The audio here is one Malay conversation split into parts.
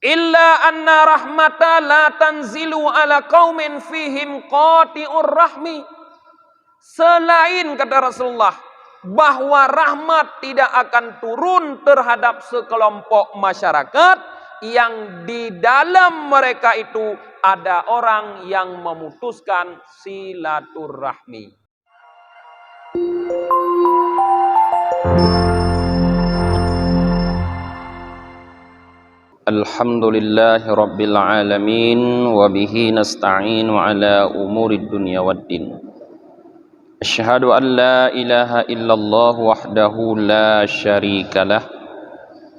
Illa anna rahmata la tanzilu ala qaumin fihim qati'ur rahmi. Selain, kata Rasulullah, bahwa rahmat tidak akan turun terhadap sekelompok masyarakat yang di dalam mereka itu ada orang yang memutuskan silaturahmi. Alhamdulillahi rabbil alamin wa bihi nasta'inu ala umurid dunya waddin. Asyhadu an la ilaha illallah wahdahu la syarikalah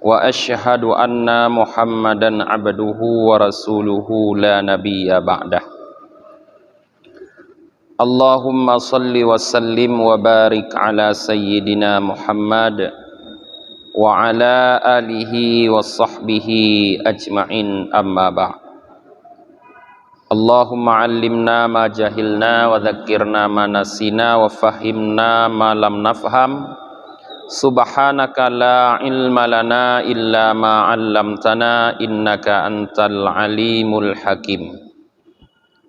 wa asyhadu anna Muhammadan abduhu wa rasuluhu la nabiyya ba'dah. Allahumma salli wa sallim wa barik ala sayyidina Muhammad wa ala alihi wa sahbihi ajma'in, amma ba'd. Allahumma allimna ma jahilna wa dhakkirna ma nasina wa fahimna ma lam nafham. Subhanaka la ilma lana illa ma 'allamtana innaka antal alimul hakim.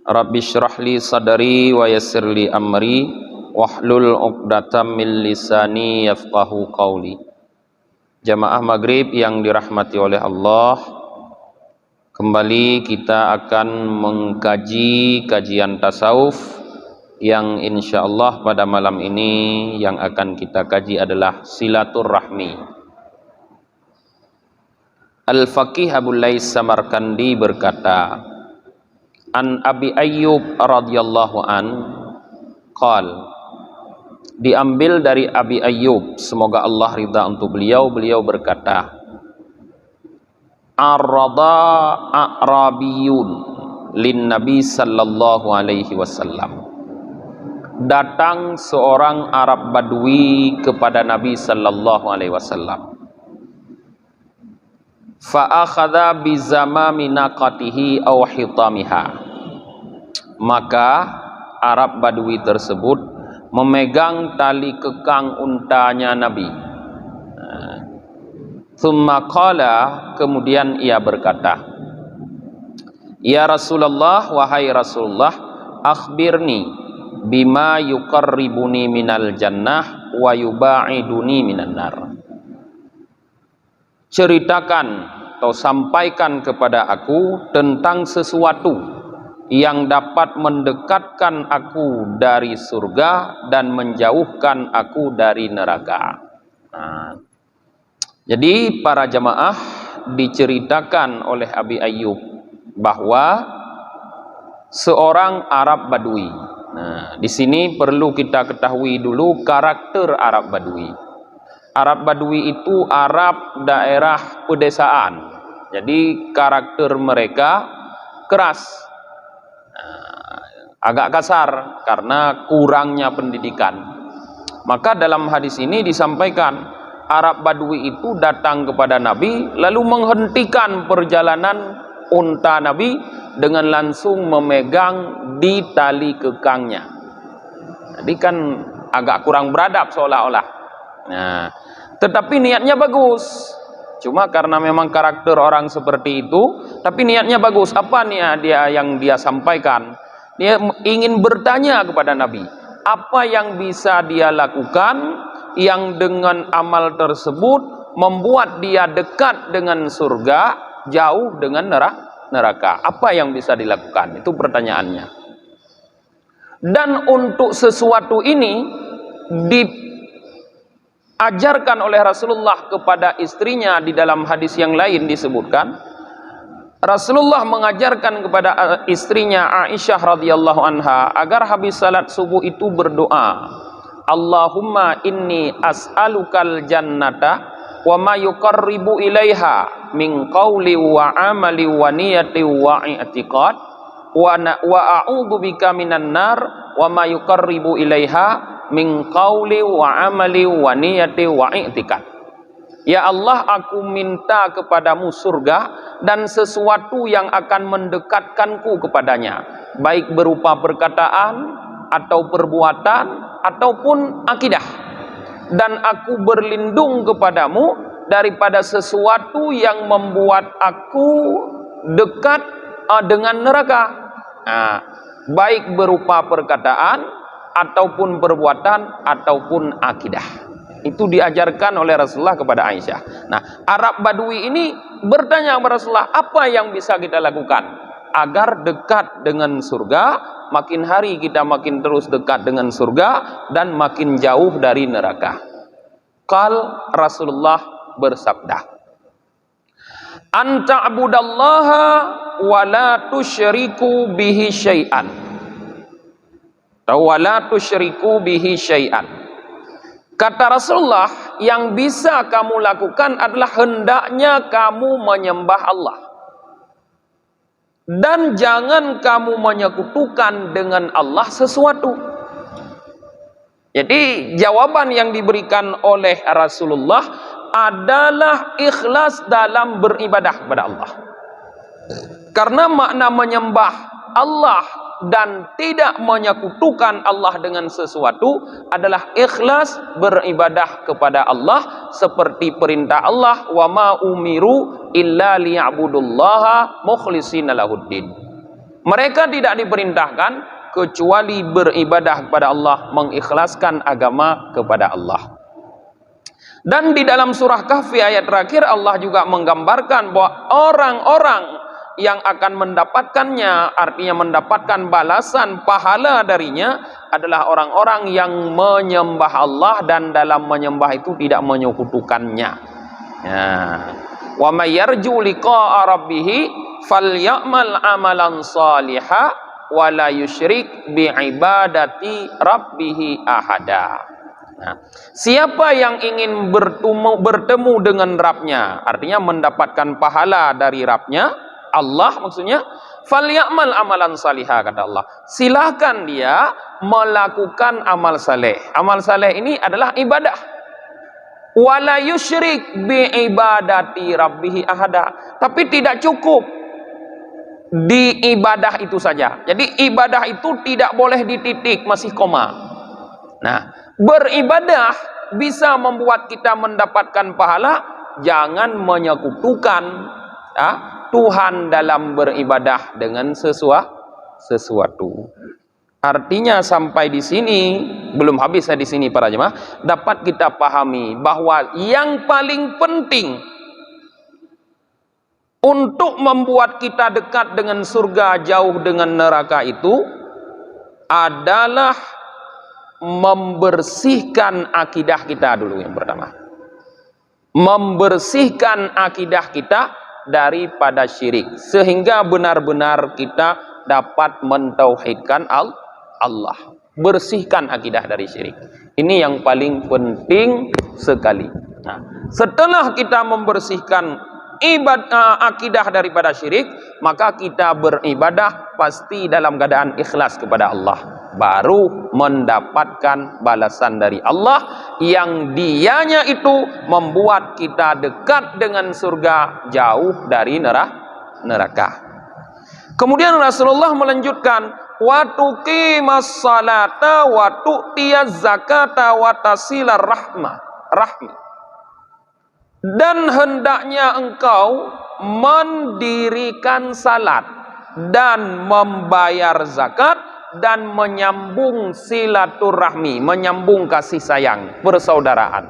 Rabbi shrah li sadri wa yassir li amri wahlul 'uqdatam min lisani yafqahu qawli. Jamaah maghrib yang dirahmati oleh Allah, kembali kita akan mengkaji kajian tasawuf yang insyaallah pada malam ini yang akan kita kaji adalah silaturahmi. Al-Faqih Abu Lais Samarkandi berkata, An Abi Ayyub radhiyallahu an qala, diambil dari Abi Ayyub, semoga Allah ridha untuk beliau berkata, Arada a'rabiyun lin Nabi sallallahu alaihi wasallam. Datang seorang Arab Badui kepada Nabi sallallahu alaihi wasallam. Fa akhadha bi zamami naqatihi aw hitamiha. Maka Arab Badui tersebut memegang tali kekang untanya Nabi. Thumma qala, kemudian ia berkata, Ya Rasulullah, wahai Rasulullah, akhbirni bima yuqarribuni minal jannah wa yuba'iduni minan nar. Ceritakan atau sampaikan kepada aku tentang sesuatu yang dapat mendekatkan aku dari surga dan menjauhkan aku dari neraka. Jadi para jamaah, diceritakan oleh Abi Ayyub bahwa seorang Arab Badui. Di sini perlu kita ketahui dulu karakter Arab Badui. Arab Badui itu Arab daerah pedesaan. Jadi karakter mereka keras, agak kasar karena kurangnya pendidikan. Maka dalam hadis ini disampaikan Arab Badui itu datang kepada Nabi lalu menghentikan perjalanan unta Nabi dengan langsung memegang di tali kekangnya. Jadi kan agak kurang beradab seolah-olah. Tetapi niatnya bagus. Cuma karena memang karakter orang seperti itu, tapi niatnya bagus. Apa niat dia yang dia sampaikan? Dia ingin bertanya kepada Nabi, apa yang bisa dia lakukan yang dengan amal tersebut membuat dia dekat dengan surga, jauh dengan neraka. Apa yang bisa dilakukan? Itu pertanyaannya. Dan untuk sesuatu ini diajarkan oleh Rasulullah kepada istrinya. Di dalam hadis yang lain disebutkan, Rasulullah mengajarkan kepada istrinya Aisyah radhiyallahu anha agar habis salat subuh itu berdoa, Allahumma inni as'alukal jannata wa ma yuqarribu ilaiha min qawli wa amali wa niyati wa i'tiqad wa a'udzu bika minan nar wa ma yuqarribu ilaiha min qawli wa amali wa niyati wa i'tiqad. Ya Allah, aku minta kepadamu surga dan sesuatu yang akan mendekatkanku kepadanya, baik berupa perkataan atau perbuatan ataupun akidah. Dan aku berlindung kepadamu daripada sesuatu yang membuat aku dekat dengan neraka. Nah, baik berupa perkataan ataupun perbuatan ataupun akidah. Itu diajarkan oleh Rasulullah kepada Aisyah. Nah, Arab Badui ini bertanya kepada Rasulullah, apa yang bisa kita lakukan agar dekat dengan surga? Makin hari kita makin terus dekat dengan surga dan makin jauh dari neraka. Rasulullah bersabda, anta'budallaha wa la tusyriku bihi syai'an. Wa la tusyriku bihi syai'an. Kata Rasulullah, yang bisa kamu lakukan adalah hendaknya kamu menyembah Allah. Dan jangan kamu menyekutukan dengan Allah sesuatu. Jadi jawaban yang diberikan oleh Rasulullah adalah ikhlas dalam beribadah kepada Allah. Karena makna menyembah Allah dan tidak menyekutukan Allah dengan sesuatu adalah ikhlas beribadah kepada Allah seperti perintah Allah, wa ma umiru illa liya'budullaha mukhlishina lahuddin. Mereka tidak diperintahkan kecuali beribadah kepada Allah, mengikhlaskan agama kepada Allah. Dan di dalam surah Kahfi ayat terakhir Allah juga menggambarkan bahwa orang-orang yang akan mendapatkannya, artinya mendapatkan balasan pahala darinya, adalah orang-orang yang menyembah Allah dan dalam menyembah itu tidak menyekutukannya. Wa may yarju liqa'a rabbih falyamal amalan salihah wa la yusyrik bi ibadati rabbih ahada. Nah, siapa yang ingin bertemu dengan Rabbnya, artinya mendapatkan pahala dari Rabbnya, Allah maksudnya, falyamal amalan salihah, kata Allah. Silahkan dia melakukan amal saleh. Amal saleh ini adalah ibadah. Wala yusyrik bi ibadati rabbih ahada. Tapi tidak cukup di ibadah itu saja. Jadi ibadah itu tidak boleh dititik, masih koma. Nah, beribadah bisa membuat kita mendapatkan pahala, jangan menyekutukan Tuhan dalam beribadah dengan sesuatu. Artinya sampai di sini, belum habis di sini para jemaah, dapat kita pahami bahwa yang paling penting untuk membuat kita dekat dengan surga, jauh dengan neraka itu adalah membersihkan akidah kita dulu yang pertama. Membersihkan akidah kita daripada syirik, sehingga benar-benar kita dapat mentauhidkan Allah. Bersihkan akidah dari syirik. Ini yang paling penting sekali. Nah, setelah kita membersihkan akidah daripada syirik, maka kita beribadah pasti dalam keadaan ikhlas kepada Allah. Baru mendapatkan balasan dari Allah yang dianya itu membuat kita dekat dengan surga, jauh dari neraka. Kemudian Rasulullah melanjutkan, wa tuqimas salata wa tu'tiyaz zakata wa tasilar rahmi. Dan hendaknya engkau mendirikan salat dan membayar zakat dan menyambung silaturahmi, menyambung kasih sayang, persaudaraan.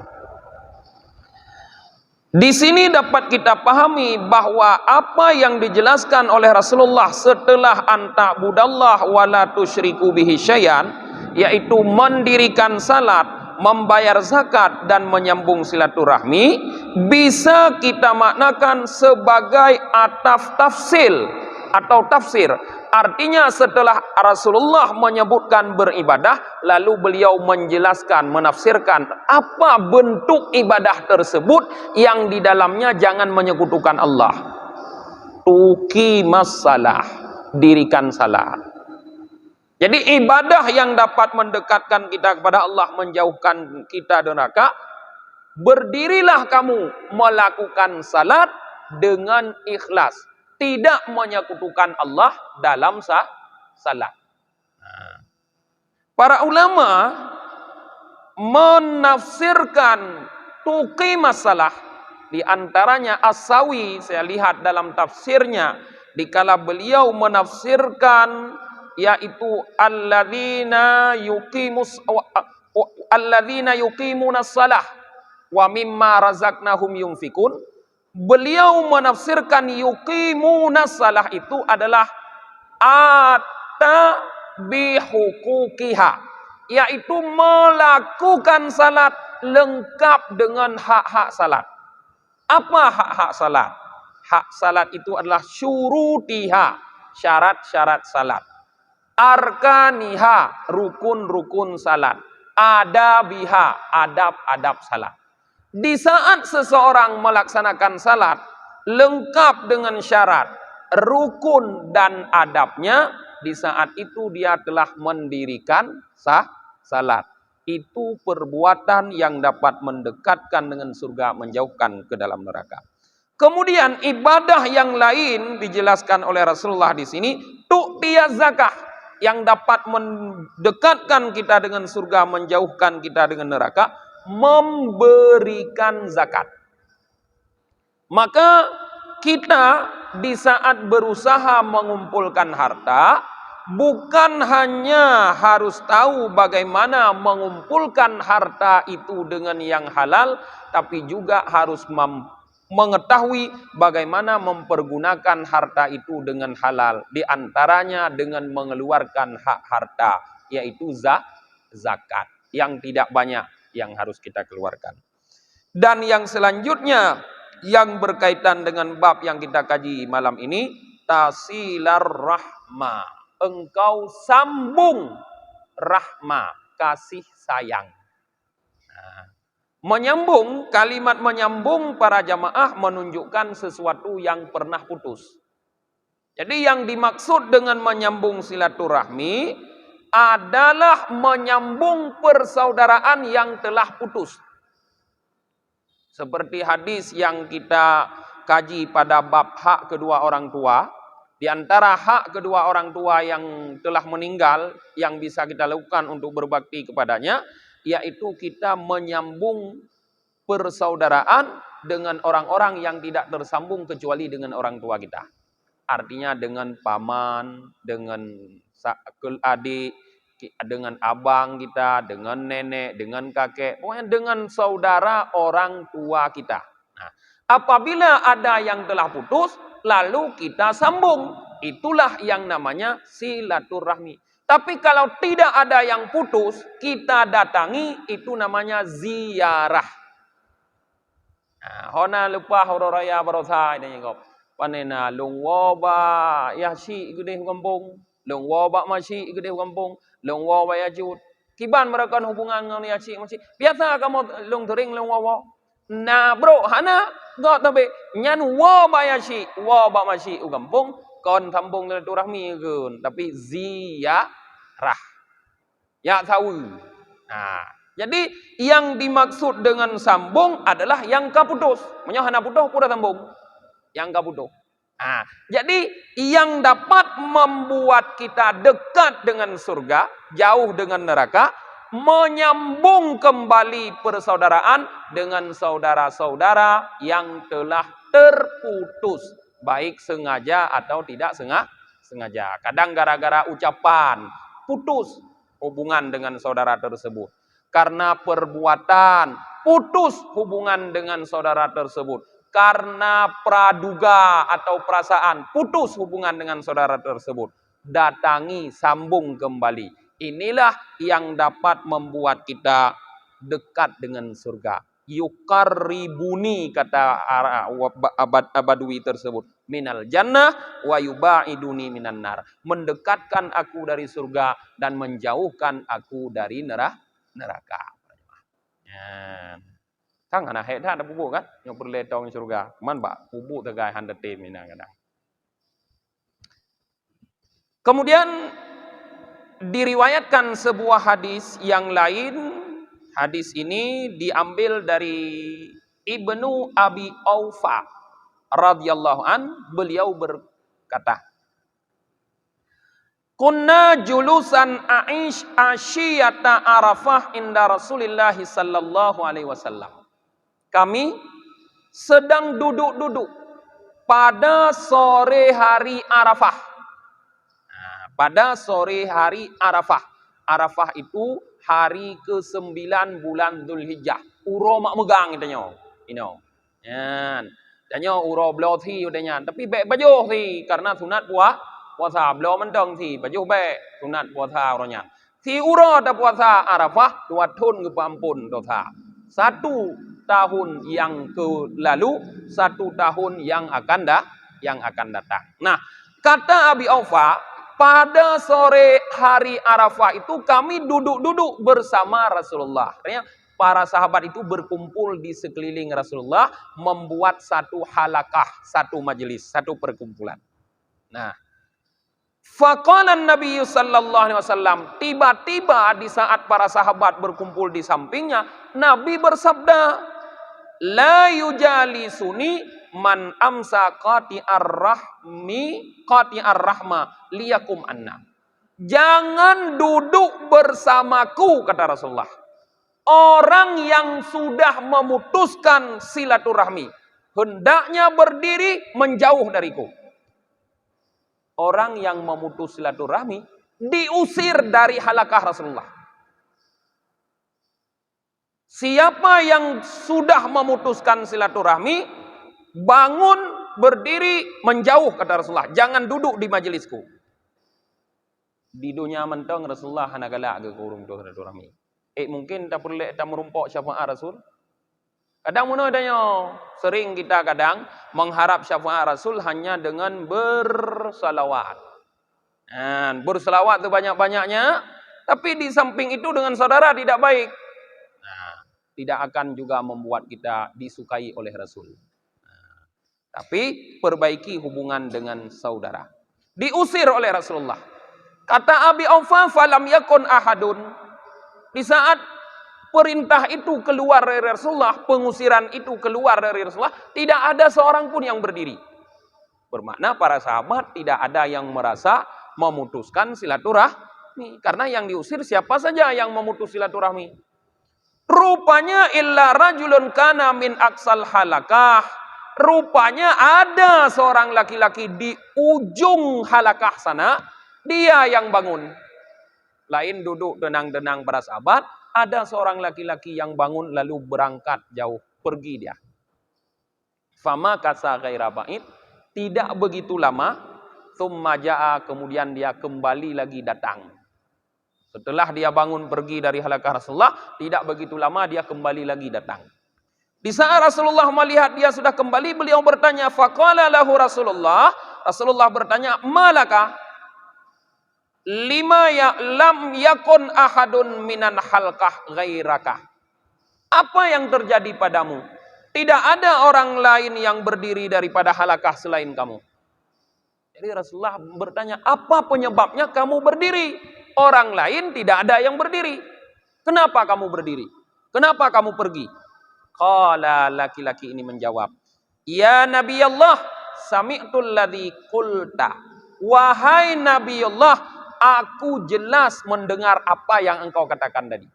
Di sini dapat kita pahami bahwa apa yang dijelaskan oleh Rasulullah setelah anta'budallah wa la tusyriku bihi syai'an, yaitu mendirikan salat, membayar zakat dan menyambung silaturahmi, bisa kita maknakan sebagai tafsil atau tafsir. Artinya setelah Rasulullah menyebutkan beribadah, lalu beliau menjelaskan, menafsirkan apa bentuk ibadah tersebut yang di dalamnya jangan menyekutukan Allah. Tuqimas salah, dirikan salat. Jadi ibadah yang dapat mendekatkan kita kepada Allah, menjauhkan kita dari neraka, berdirilah kamu melakukan salat dengan ikhlas, tidak menyekutukan Allah dalam salat. Para ulama menafsirkan tuqimas salah, Di antaranya As-Sawi, saya lihat dalam tafsirnya, dikala beliau menafsirkan yaitu alladzina yuqimunas shalah wa mimma razaqnahum yunfikun. Beliau menafsirkan yuqimunas shalah itu adalah ata bihuquqiha, yaitu melakukan salat lengkap dengan hak-hak salat. Apa hak-hak salat? Hak salat itu adalah syurutiha, syarat-syarat salat. Arkaniha, rukun-rukun salat. Adabiha, adab-adab salat. Di saat seseorang melaksanakan salat lengkap dengan syarat, rukun dan adabnya, di saat itu dia telah mendirikan salat. Itu perbuatan yang dapat mendekatkan dengan surga, menjauhkan ke dalam neraka. Kemudian ibadah yang lain dijelaskan oleh Rasulullah di sini, tu'tiyaz zakah, yang dapat mendekatkan kita dengan surga, menjauhkan kita dengan neraka, memberikan zakat. Maka kita di saat berusaha mengumpulkan harta, bukan hanya harus tahu bagaimana mengumpulkan harta itu dengan yang halal, tapi juga harus mengetahui bagaimana mempergunakan harta itu dengan halal. Di antaranya dengan mengeluarkan hak harta, yaitu zakat, yang tidak banyak yang harus kita keluarkan. Dan yang selanjutnya yang berkaitan dengan bab yang kita kaji malam ini, tasilar rahmah, engkau sambung rahmah, kasih sayang. Menyambung, kalimat menyambung para jamaah menunjukkan sesuatu yang pernah putus. Jadi yang dimaksud dengan menyambung silaturahmi adalah menyambung persaudaraan yang telah putus. Seperti hadis yang kita kaji pada bab hak kedua orang tua. Di antara hak kedua orang tua yang telah meninggal yang bisa kita lakukan untuk berbakti kepadanya, yaitu kita menyambung persaudaraan dengan orang-orang yang tidak tersambung kecuali dengan orang tua kita. Artinya dengan paman, dengan adik, dengan abang kita, dengan nenek, dengan kakek, pokoknya dengan saudara orang tua kita. Nah, apabila ada yang telah putus, lalu kita sambung. Itulah yang namanya silaturahmi. Tapi kalau tidak ada yang putus, kita datangi, itu namanya ziarah. Nah, hona lupa hororaya barosai dan yengkop. Panena lungwoba yashi gede kampung, lungwoba mashi gede kampung, lungwoba yajut. Kiban mereka hubungan dengan yashi mashi. Biasa kamu lung tering lungwoba. Nah bro, hana gak tabe nyan woba yashi, woba mashi kampung. Kon sambung silaturahmi kun, tapi ziarah. Ya tahu. Nah, jadi yang dimaksud dengan sambung adalah yang kaputus. Menyohana putus pura sambung. Yang kaputus. Nah, jadi yang dapat membuat kita dekat dengan surga, jauh dengan neraka, menyambung kembali persaudaraan dengan saudara-saudara yang telah terputus. Baik sengaja atau tidak sengaja. Kadang gara-gara ucapan putus hubungan dengan saudara tersebut. Karena perbuatan putus hubungan dengan saudara tersebut. Karena praduga atau perasaan putus hubungan dengan saudara tersebut. Datangi, sambung kembali. Inilah yang dapat membuat kita dekat dengan surga. Yukarribuni, kata Badui tersebut, minal jannah wa yubaiduni minan nar, mendekatkan aku dari surga dan menjauhkan aku dari neraka. Kang anak het ada bubuk kan yang perletong surga man ba bubuk tegai handa tem ina kadang. Kemudian diriwayatkan sebuah hadis yang lain. Hadis ini diambil dari Ibnu Abi Aufa radhiyallahu an, beliau berkata, kunna julusan aish asyiyata Arafah inda Rasulillah sallallahu alaihi wasallam. Kami sedang duduk-duduk pada sore hari Arafah. Nah, pada sore hari Arafah. Arafah itu hari ke-9 bulan Dzulhijjah. Uro mak megang katanya. Yan. Tanya uro belo thi udahnya. Tapi baik baju thi karena sunat puasa belo mentong thi baju baik sunat puasa orangnya. Thi uro ada puasa Arafah 2 tahun ke pampun dosa. 1 tahun yang lalu, 1 tahun yang akan datang. Nah, kata Abi Aufa, pada sore hari Arafah itu kami duduk-duduk bersama Rasulullah. Artinya para sahabat itu berkumpul di sekeliling Rasulullah, membuat satu halakah, satu majelis, satu perkumpulan. Nah, faqala Nabi sallallahu alaihi wasallam, tiba-tiba di saat para sahabat berkumpul di sampingnya, Nabi bersabda, la yujalisuni man amsa qati'ar rahma liyakum anna. Jangan duduk bersamaku, kata Rasulullah, orang yang sudah memutuskan silaturahmi, hendaknya berdiri menjauh dariku. Orang yang memutus silaturahmi diusir dari halakah Rasulullah. Siapa yang sudah memutuskan silaturahmi, bangun, berdiri, menjauh, kata Rasulullah. Jangan duduk di majelisku. Di dunia mentang Rasulullah hana galak ke kurung tu silaturahmi. Mungkin tak perlu tak merumpok syafaat Rasul. Kadang mana adanya, sering kita kadang mengharap syafaat Rasul hanya dengan bersalawat. Bersalawat itu banyak-banyaknya, tapi di samping itu dengan saudara tidak baik. Tidak akan juga membuat kita disukai oleh Rasul. Tapi perbaiki hubungan dengan saudara. Diusir oleh Rasulullah. Kata Abi Aufa, falam yakun ahadun. Di saat perintah itu keluar dari Rasulullah, pengusiran itu keluar dari Rasulullah, tidak ada seorang pun yang berdiri. Bermakna para sahabat tidak ada yang merasa memutuskan silaturahmi. Karena yang diusir siapa saja yang memutus silaturahmi. Rupanya illa rajulun kana min aksal halakah. Rupanya ada seorang laki-laki di ujung halakah sana, dia yang bangun. Lain duduk denang-denang para sahabat, ada seorang laki-laki yang bangun lalu berangkat jauh, pergi dia. Fama kasa ghaira ba'id, tidak begitu lama, thumma ja'a, kemudian dia kembali lagi datang. Setelah dia bangun pergi dari halakah Rasulullah, tidak begitu lama dia kembali lagi datang. Di saat Rasulullah melihat dia sudah kembali, beliau bertanya, faqala lahu Rasulullah, Rasulullah bertanya, malaka lima lam yakun ahadun minan halqah ghairaka. Apa yang terjadi padamu? Tidak ada orang lain yang berdiri daripada halakah selain kamu. Jadi Rasulullah bertanya, apa penyebabnya kamu berdiri? Orang lain tidak ada yang berdiri. Kenapa kamu berdiri? Kenapa kamu pergi? Qala, laki-laki ini menjawab, ya Nabi Allah, sami'tul ladzi qulta. Wahai Nabi Allah, aku jelas mendengar apa yang engkau katakan tadi.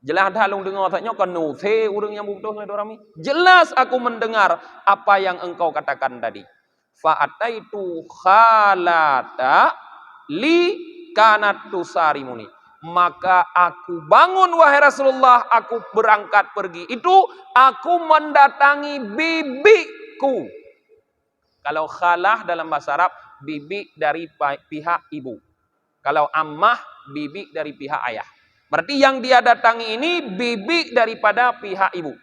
Jelas dah long dengar taknya kan nuthe urang yang butuh orang. Jelas aku mendengar apa yang engkau katakan tadi. Fa ataitu khalata li kanat tusarimuni. Maka aku bangun wahai Rasulullah, aku berangkat pergi. Itu aku mendatangi bibiku. Kalau khalah dalam bahasa Arab, bibi dari pihak ibu. Kalau ammah, bibi dari pihak ayah. Berarti yang dia datangi ini bibi daripada pihak ibu.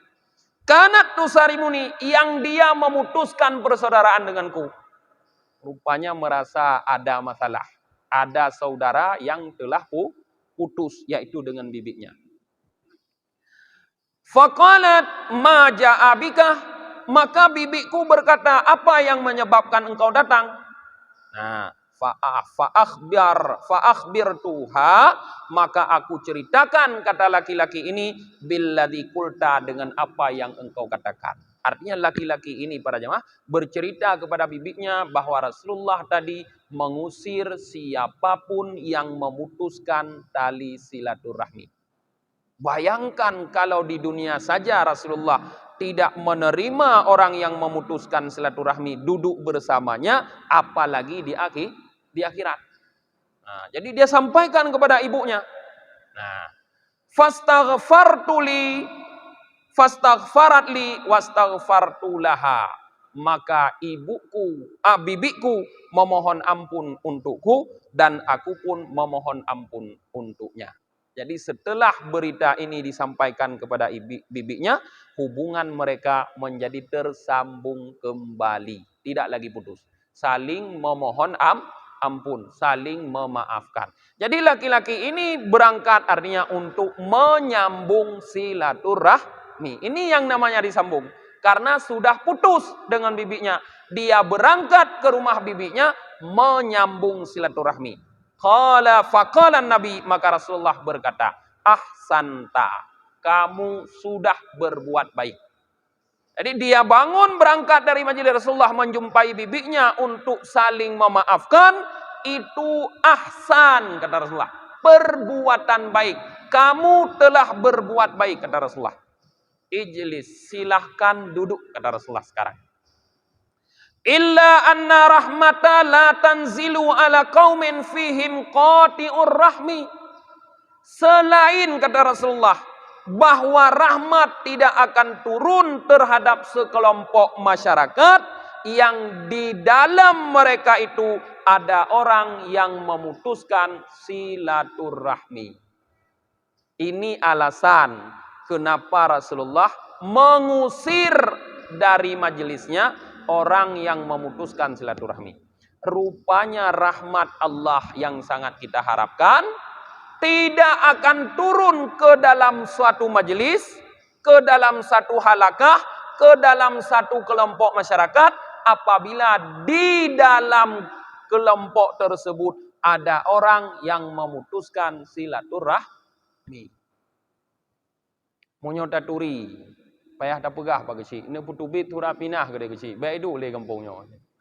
Kanat tusarimuni, yang dia memutuskan persaudaraan denganku. Rupanya merasa ada masalah. Ada saudara yang telah putus, yaitu dengan bibinya. Faqalat ma ja'a bika, maka bibiku berkata, apa yang menyebabkan engkau datang? Nah, fa'akhbirtuha, maka aku ceritakan, kata laki-laki ini, billadzi qulta, dengan apa yang engkau katakan. Artinya laki-laki ini para jemaah bercerita kepada bibinya bahwa Rasulullah tadi mengusir siapapun yang memutuskan tali silaturahmi. Bayangkan kalau di dunia saja Rasulullah tidak menerima orang yang memutuskan silaturahmi duduk bersamanya, apalagi di akhirat. Nah, jadi dia sampaikan kepada ibunya. Nah, fastaghfarat li wastaghfartu laha. Maka bibiku memohon ampun untukku dan aku pun memohon ampun untuknya. Jadi setelah berita ini disampaikan kepada bibinya, hubungan mereka menjadi tersambung kembali, tidak lagi putus. Saling memohon ampun, saling memaafkan. Jadi laki-laki ini berangkat artinya untuk menyambung silaturahmi. Ini yang namanya disambung. Karena sudah putus dengan bibinya. Dia berangkat ke rumah bibinya menyambung silaturahmi. Faqala Nabi, maka Rasulullah berkata, ahsanta, kamu sudah berbuat baik. Jadi dia bangun berangkat dari majelis Rasulullah menjumpai bibinya untuk saling memaafkan. Itu ahsan, kata Rasulullah. Perbuatan baik. Kamu telah berbuat baik, kata Rasulullah. Ijlis, silahkan duduk, kata Rasulullah sekarang. Illa anna rahmata la tanzilu ala qaumin fihim qati'ur rahmi. Selain, kata Rasulullah, bahwa rahmat tidak akan turun terhadap sekelompok masyarakat yang di dalam mereka itu ada orang yang memutuskan silaturahmi. Ini alasan kenapa Rasulullah mengusir dari majelisnya orang yang memutuskan silaturahmi. Rupanya rahmat Allah yang sangat kita harapkan tidak akan turun ke dalam suatu majelis, ke dalam satu halakah, ke dalam satu kelompok masyarakat apabila di dalam kelompok tersebut ada orang yang memutuskan silaturahmi. Munyo taturi, payah tak pegah pak kecil. Ini putubit turap pinah ke dia kecil. Baik itu le kampungnya.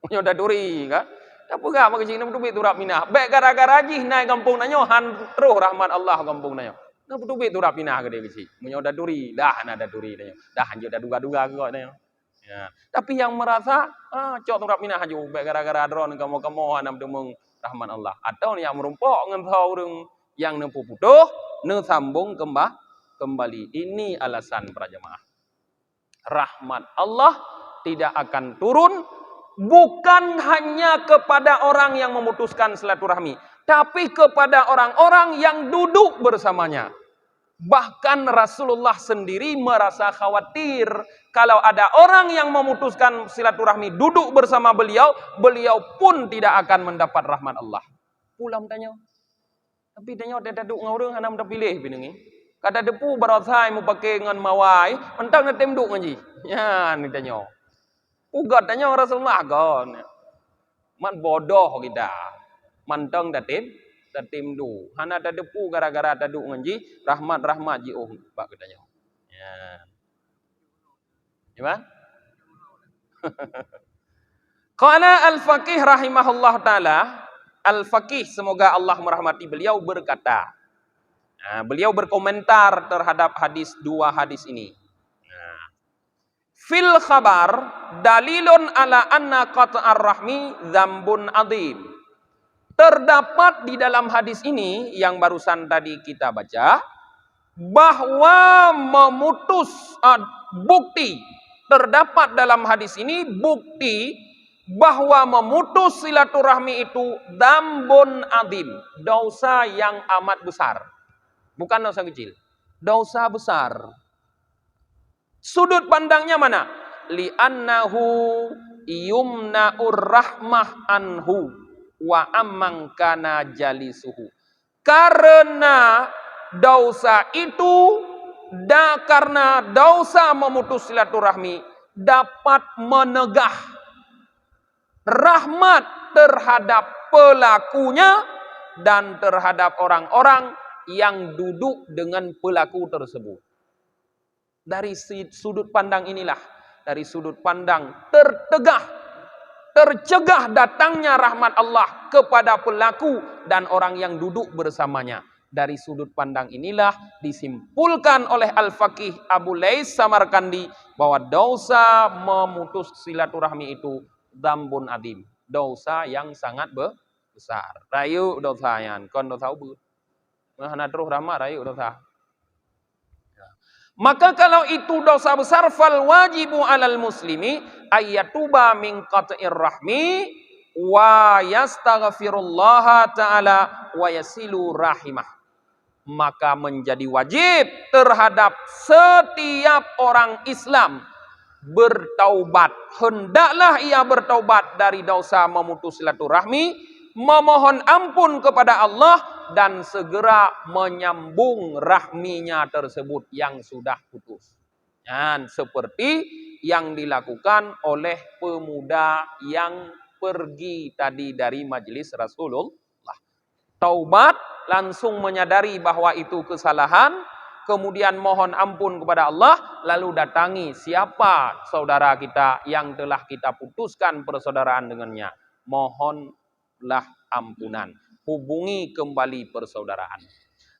Munyo taturi kan? Tak pegah pak kecil. Ini putubit turap pinah. Baik gara-gara jih naik kampung nanyo han terus rahmat Allah kampung nanyo. Ini putubit turap pinah ke dia kecil. Munyo taturi, dah nak taturi nanyo. Dah hanjut dah duga-duga ke kau nanyo. Ya. Tapi yang merasa cok turap pinah haju. Baik gara-gara drone kamu hanam demung rahmat Allah. Atau yang merumpok dengan orang yang nempuh putuh, sambung kembali. Ini alasan para jemaah. Rahmat Allah tidak akan turun bukan hanya kepada orang yang memutuskan silaturahmi, tapi kepada orang-orang yang duduk bersamanya. Bahkan Rasulullah sendiri merasa khawatir kalau ada orang yang memutuskan silaturahmi duduk bersama beliau, beliau pun tidak akan mendapat rahmat Allah. Pulang tanya. Tapi tanya dia duduk ngorong hanam dah pilih binengi. Kata depu barasai mu pakai ngan mawai, mentang nak temduk ngaji. Ya, ni tanya. Ugat tanya Rasulullah gon. Man bodoh kita. Mentang dah temdu. Hana dah depu gara-gara dah duk ngaji, rahmat ji pak katanya. Ya. Gimana? Qala al-faqih rahimahullah taala, al-faqih semoga Allah merahmati beliau berkata, beliau berkomentar terhadap dua hadis ini. Fil khabar dalilun ala anna qat'ar rahmi dzambun adzim. Terdapat di dalam hadis ini yang barusan tadi kita baca bahwa memutus bukti, terdapat dalam hadis ini bukti bahwa memutus silaturahmi itu dzambun adzim, dosa yang amat besar. Bukan dosa kecil, dosa besar. Sudut pandangnya mana? Li'annahu yumna'ur rahmah anhu wa amman kana jalisuhu. Karena dosa itu, karena dosa memutus silaturahmi dapat menegah rahmat terhadap pelakunya dan terhadap orang-orang yang duduk dengan pelaku tersebut. Dari sudut pandang inilah, dari sudut pandang tercegah datangnya rahmat Allah kepada pelaku dan orang yang duduk bersamanya. Dari sudut pandang inilah disimpulkan oleh Al-Faqih Abu Lais Samarkandi bahwa dosa memutus silaturahmi itu dzambun adim, dosa yang sangat besar. Rayu dosa yan, kon dosa ubud. Mahana terus rahmat rayu dosa. Maka kalau itu dosa besar, fal wajibu alal muslimi ayyatuba min qat'ir rahmi wa yastaghfirullah ta'ala wa yasilu rahimah. Maka menjadi wajib terhadap setiap orang Islam bertaubat. Hendaklah ia bertaubat dari dosa memutus silaturahmi, memohon ampun kepada Allah, dan segera menyambung rahminya tersebut yang sudah putus. Dan seperti yang dilakukan oleh pemuda yang pergi tadi dari majelis Rasulullah. Taubat, langsung menyadari bahwa itu kesalahan, kemudian mohon ampun kepada Allah, lalu datangi siapa saudara kita yang telah kita putuskan persaudaraan dengannya. Mohonlah ampunan. Hubungi kembali persaudaraan.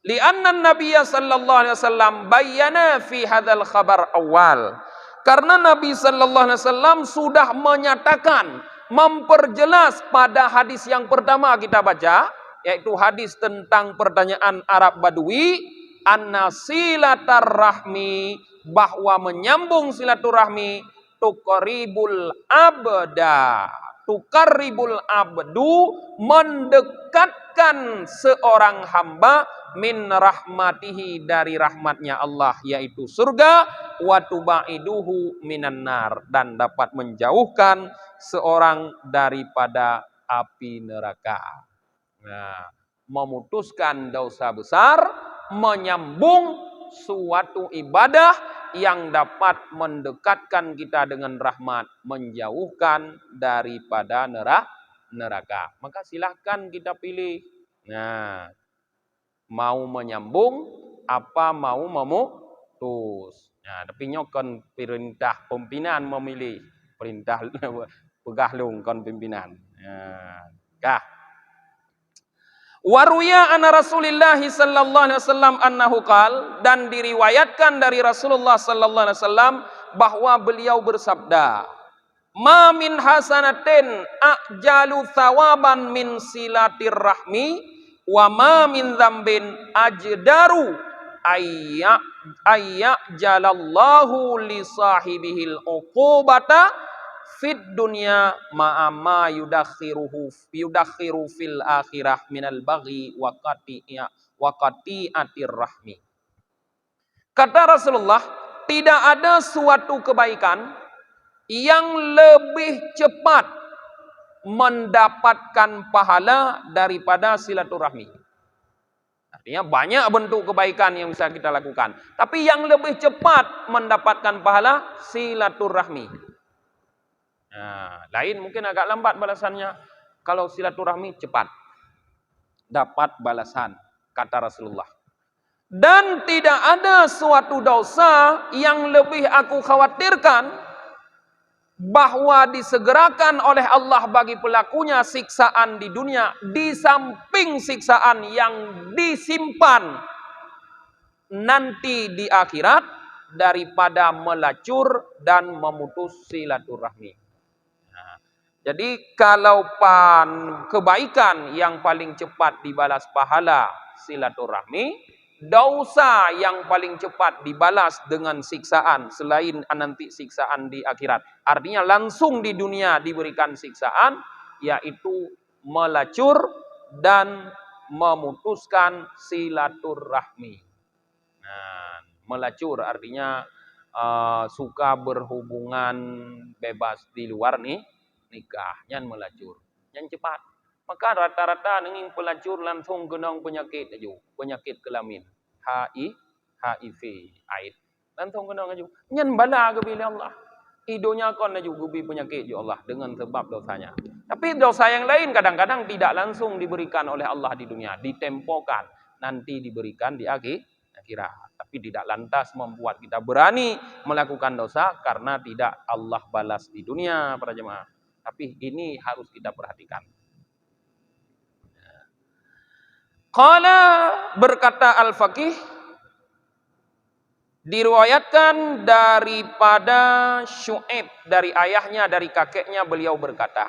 Lianna Nabiya sallallahu alaihi wasallam bayyana fi hadzal khabar awal. Karena Nabi sallallahu alaihi wasallam sudah menyatakan, memperjelas pada hadis yang pertama kita baca, yaitu hadis tentang pertanyaan Arab Badui, anna silatar rahmi, bahwa menyambung silaturahmi, tuqribul abda, tuqarribul abdu, mendekatkan seorang hamba min rahmatihi, dari rahmatnya Allah, yaitu surga, wa tubaiduhu minan nar, dan dapat menjauhkan seorang daripada api neraka. Nah, memutuskan dosa besar, menyambung suatu ibadah yang dapat mendekatkan kita dengan rahmat, menjauhkan daripada neraka. Maka silahkan kita pilih. Nah, mau menyambung apa mau memutus. Nah, tapi nyokon perintah pimpinan memilih, perintah pegahlung kon pimpinan. Nah, kah. Waruya anna Rasulillah sallallahu alaihi wasallam annahu qal, dan diriwayatkan dari Rasulullah sallallahu alaihi wasallam bahwa beliau bersabda, ma min hasanatin ajalu thawaban min silatir rahmi wa ma min dzambin ajdaru ayya jalallahu li sahibihil uqubata fid dunya ma'ama yudakhiru fil akhirah minal baghi wa qati'atir rahmi. Kata Rasulullah, tidak ada suatu kebaikan yang lebih cepat mendapatkan pahala daripada silaturahmi. Artinya banyak bentuk kebaikan yang bisa kita lakukan, tapi yang lebih cepat mendapatkan pahala silaturahmi. Nah, lain mungkin agak lambat balasannya. Kalau silaturahmi cepat dapat balasan, kata Rasulullah. Dan tidak ada suatu dosa yang lebih aku khawatirkan bahwa disegerakan oleh Allah bagi pelakunya siksaan di dunia, di samping siksaan yang disimpan nanti di akhirat, daripada melacur dan memutus silaturahmi. Jadi kalau kebaikan yang paling cepat dibalas pahala silaturahmi, dosa yang paling cepat dibalas dengan siksaan selain nanti siksaan di akhirat. Artinya langsung di dunia diberikan siksaan, yaitu melacur dan memutuskan silaturahmi. Nah, melacur artinya suka berhubungan bebas di luar nikah, yang melacur, yang cepat. Maka rata-rata nenging pelacur langsung kenang penyakit aja, penyakit kelamin, HIV, AIDS, langsung kenang aja. Nyen bala ke bila Allah, idonya kon aja gubi penyakit ya Allah dengan sebab dosanya. Tapi dosa yang lain kadang-kadang tidak langsung diberikan oleh Allah di dunia, ditempokan, nanti diberikan di akhirat. Tapi tidak lantas membuat kita berani melakukan dosa karena tidak Allah balas di dunia, para jemaah. Tapi ini harus kita perhatikan. Qala, berkata Al-Faqih, diriwayatkan daripada Syu'aib, dari ayahnya, dari kakeknya, beliau berkata,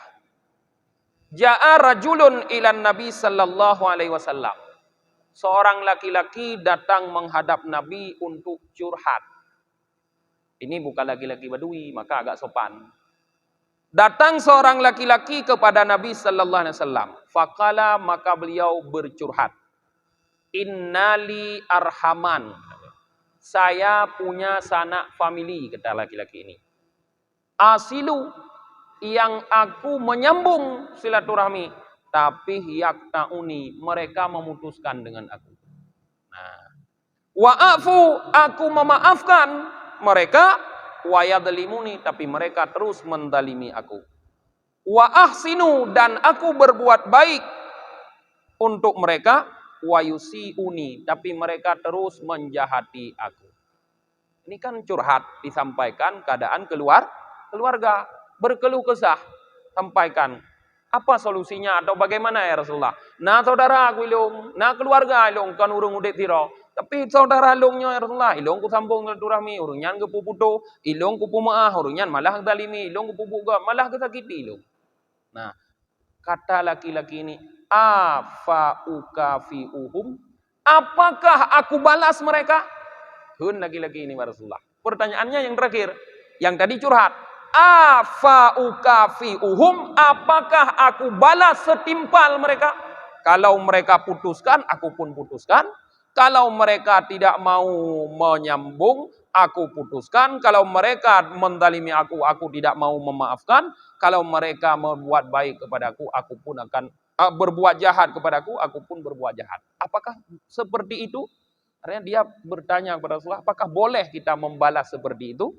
Ja'a rajulun ilan Nabi sallallahu alaihi wasallam. Seorang laki-laki datang menghadap Nabi untuk curhat. Ini bukan laki-laki Badui, maka agak sopan. Datang seorang laki-laki kepada Nabi sallallahu alaihi wasallam. Faqala, maka beliau bercurhat. Innali arhaman. Saya punya sanak famili, kata laki-laki ini. Asilu, yang aku menyambung silaturahmi, tapi yakta'uni, mereka memutuskan dengan aku. Nah, wa'afu, aku memaafkan mereka, wa yadlimuni, tapi mereka terus mendalimi aku. Wa ahsinu, dan aku berbuat baik untuk mereka, wa yusiuni, tapi mereka terus menjahati aku. Ini kan curhat, disampaikan keadaan keluarga, berkeluh kesah, sampaikan apa solusinya atau bagaimana ya Rasulullah. Nah saudara aku ilung, nah keluarga ilung kan urung udet tiro. Tapi saudara ilungnya ya Rasulullah, ilung ku sambung silaturahmi, urunyan ke puputo, ilung ku pumaah, urunyan malah dalimi, ilung ku pupuga, malah kesakiti ilung. Nah, kata laki-laki ini, afa ukafiuhum, apakah aku balas mereka? Hun laki-laki ini Rasulullah. Pertanyaannya yang terakhir, yang tadi curhat, afa ukafiuhum, apakah aku balas setimpal mereka? Kalau mereka putuskan, aku pun putuskan. Kalau mereka tidak mau menyambung, aku putuskan. Kalau mereka mendalimi aku tidak mau memaafkan. Kalau mereka membuat baik kepadaku, aku pun akan berbuat jahat kepadaku, aku pun berbuat jahat. Apakah seperti itu? Artinya dia bertanya kepada Rasulullah, apakah boleh kita membalas seperti itu?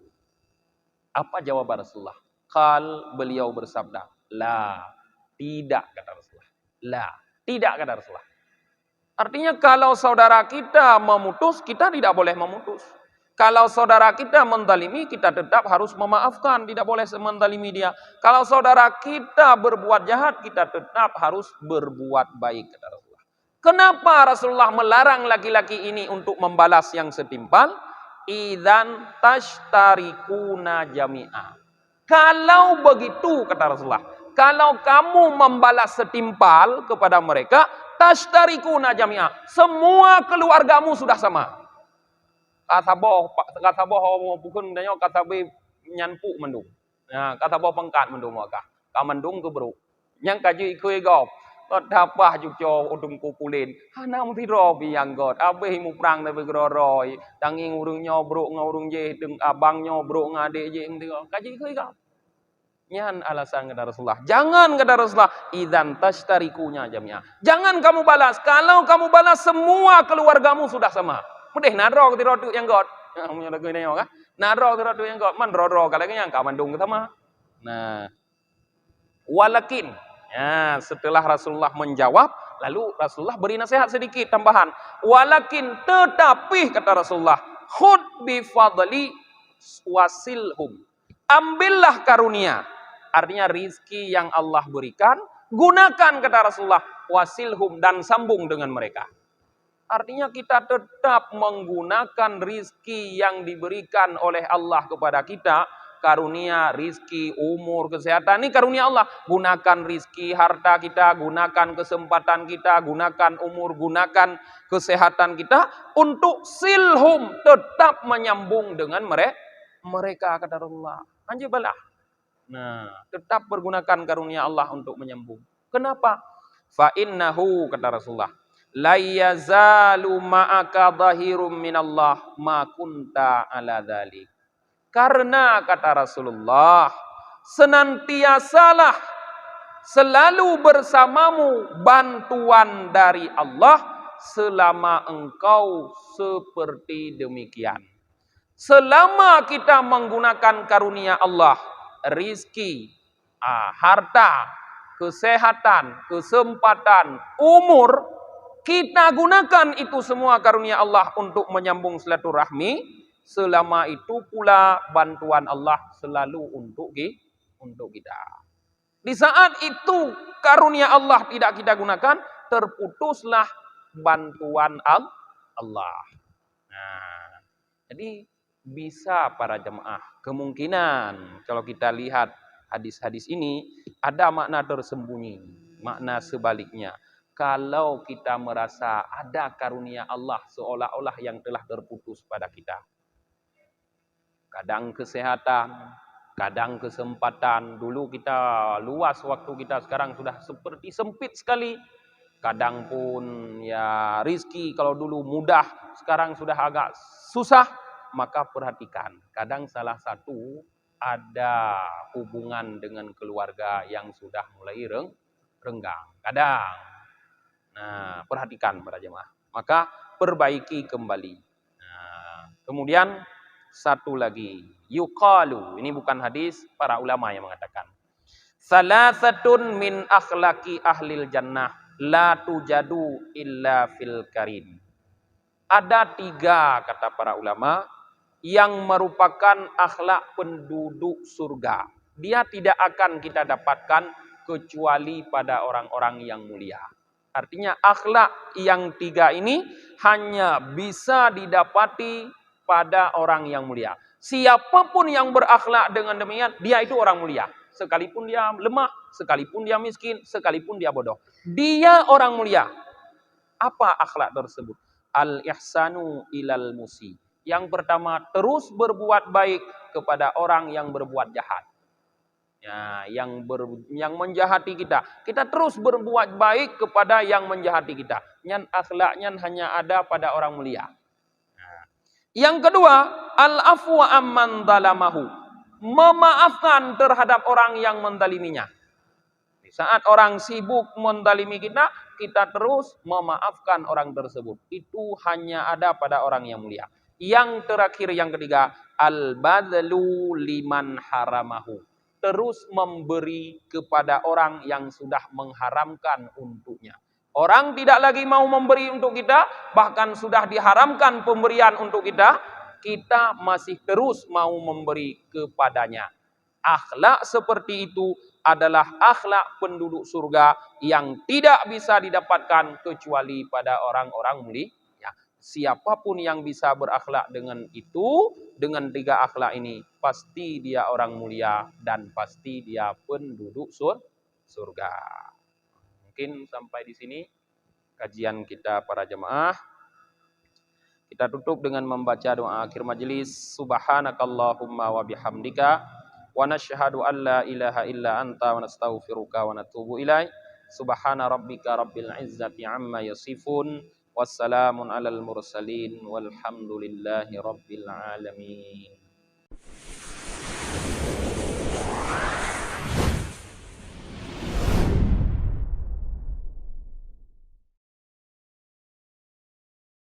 Apa jawaban Rasulullah? Beliau bersabda, la, tidak, kata Rasulullah. La, tidak, kata Rasulullah. Artinya kalau saudara kita memutus, kita tidak boleh memutus. Kalau saudara kita mendalimi, kita tetap harus memaafkan, tidak boleh mendalimi dia. Kalau saudara kita berbuat jahat, kita tetap harus berbuat baik, kata Rasulullah. Kenapa Rasulullah melarang laki-laki ini untuk membalas yang setimpal? Idzan tashtarikuna jami'a. Kalau begitu, kata Rasulullah, kalau kamu membalas setimpal kepada mereka, tashtarikuna jami'a, semua keluargamu sudah sama. Kasaboh pukun danyo kasabe nyanpu mendung. Nah, kasaboh pengkat mendung maka. Ka mendung ke bro. Yang kaji ikui gop. Dapah jukjo udung kupulin. Hanam tiro biyang god. Abeh mu prang na begroroy. Tanging urung nyobrok ngurung je deng abang nyobrok ngade je ing tiro. Kaji ikui gop. Nyan alasan kata Rasulullah. Jangan, kata Rasulullah, idzan tashtarikunya jami'ah. Jangan kamu balas. Kalau kamu balas, semua keluargamu sudah sama. Mudeh nadro ke tirodu yang god. Punya lagu ini kan? Nadro tirodu yang god. Man roro kalau yang ka mandung sama. Nah, walakin. Ya, setelah Rasulullah menjawab, lalu Rasulullah beri nasihat sedikit tambahan. Walakin, tetapi kata Rasulullah, khud bi fadli wasilhum. Ambillah karunia. Artinya rizki yang Allah berikan, gunakan, kata Rasulullah, wasilhum, dan sambung dengan mereka. Artinya kita tetap menggunakan rizki yang diberikan oleh Allah kepada kita. Karunia, rizki, umur, kesehatan, ini karunia Allah. Gunakan rizki, harta kita, gunakan kesempatan kita, gunakan umur, gunakan kesehatan kita untuk silhum, tetap menyambung dengan mereka, kata Rasulullah. Anjir balah. Nah, tetap bergunakan karunia Allah untuk menyambung. Kenapa? Fa innahu, kata Rasulullah, la yazalu ma'aka dhahirum minallah ma kunta ala dzalik. Karena kata Rasulullah, senantiasalah selalu bersamamu bantuan dari Allah selama engkau seperti demikian. Selama kita menggunakan karunia Allah, rizki, harta, kesehatan, kesempatan, umur, kita gunakan itu semua karunia Allah untuk menyambung silaturahmi. Selama itu pula bantuan Allah selalu untuk kita. Di saat itu karunia Allah tidak kita gunakan, terputuslah bantuan Allah. Nah, jadi bisa para jemaah. Kemungkinan kalau kita lihat hadis-hadis ini ada makna tersembunyi, makna sebaliknya. Kalau kita merasa ada karunia Allah seolah-olah yang telah terputus pada kita. Kadang kesehatan, kadang kesempatan. Dulu kita luas waktu kita, sekarang sudah seperti sempit sekali. Kadang pun ya rizki kalau dulu mudah, sekarang sudah agak susah. Maka perhatikan, kadang salah satu ada hubungan dengan keluarga yang sudah mulai renggang. Kadang. Nah, perhatikan para jemaah. Maka perbaiki kembali. Nah, kemudian satu lagi, yuqalu, ini bukan hadis, para ulama yang mengatakan. Salasatun min akhlaki ahlil jannah la tujadu illa fil karim. Ada 3 kata para ulama yang merupakan akhlak penduduk surga. Dia tidak akan kita dapatkan kecuali pada orang-orang yang mulia. Artinya akhlak yang 3 ini hanya bisa didapati pada orang yang mulia. Siapapun yang berakhlak dengan demikian, dia itu orang mulia. Sekalipun dia lemah, sekalipun dia miskin, sekalipun dia bodoh. Dia orang mulia. Apa akhlak tersebut? Al-ihsanu ilal musi. Yang pertama, terus berbuat baik kepada orang yang berbuat jahat. Ya, yang menjahati kita. Kita terus berbuat baik kepada yang menjahati kita. Nyan akhlaknya hanya ada pada orang mulia. Nah. Yang kedua, al-afwa amman zalamahu. Memaafkan terhadap orang yang mendaliminya. Di saat orang sibuk mendalimi kita, kita terus memaafkan orang tersebut. Itu hanya ada pada orang yang mulia. Yang terakhir, yang ketiga, al-badlu liman haramahu. Terus memberi kepada orang yang sudah mengharamkan untuknya. Orang tidak lagi mau memberi untuk kita, bahkan sudah diharamkan pemberian untuk kita, kita masih terus mau memberi kepadanya. Akhlak seperti itu adalah akhlak penduduk surga yang tidak bisa didapatkan kecuali pada orang-orang mulia. Siapapun yang bisa berakhlak dengan itu, dengan 3 akhlak ini, pasti dia orang mulia dan pasti dia penduduk surga. Mungkin sampai di sini kajian kita para jemaah. Kita tutup dengan membaca doa akhir majelis. Subhanakallahumma wa bihamdika wa nashhadu an la ilaha illa anta wa nastaghfiruka wa natubu ilaik. Subhana rabbika rabbil izzati amma yasifun. Wassalamun alal mursalin walhamdulillahi rabbil alamin.